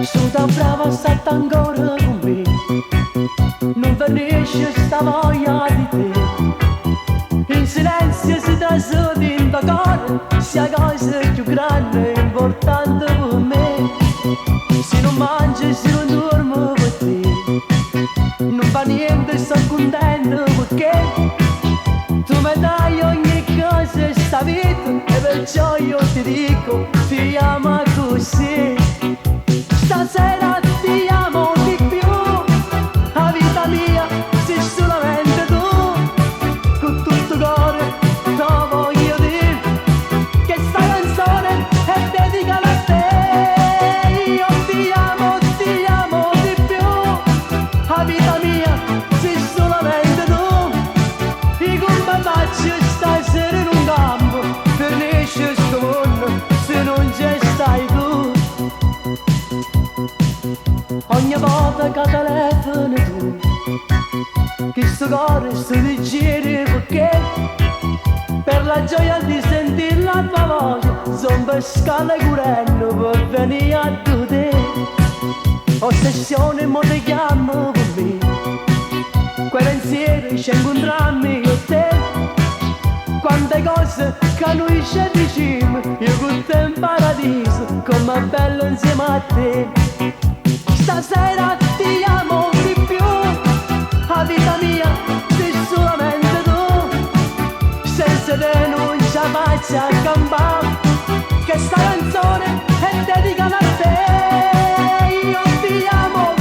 Sono brava, stai ancora con me, non finisce sta voglia di te. In silenzio si trasudi in cuore, sia cosa più grande e importante per me. Se non mangi, se non dormo per te, non fa niente, sto contento perché tu mi dai ogni cosa sta vita e perciò io ti dico ti amo così. Stasera ti amo di più, la vita mia sei solamente tu, con tutto cuore lo voglio dire, che sta canzone è dedicata a te. Io ti amo di più, la vita mia sei solamente tu, e come faccio stasera in un campo, finisce sto mondo se non ci stai tu. Ogni volta che telefoni tu, che sto cuore sto leggero perché per la gioia di sentire la tua voce son per scala curando per venire a te. Ossessione mo ti chiamo per me, quei pensieri ci incontriamo io e te. Quante cose che noi ci diciamo, io con te in paradiso, com'è bello insieme a te. Stasera ti amo di più, la vita mia sei solamente tu, senza te non ci faccio a campare, che sta canzone è dedicata a te. Io ti amo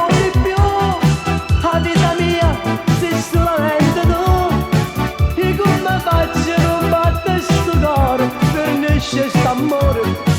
di più, la vita mia sei solamente tu, e come faccio a non battere sto cuore per nascere st'amore.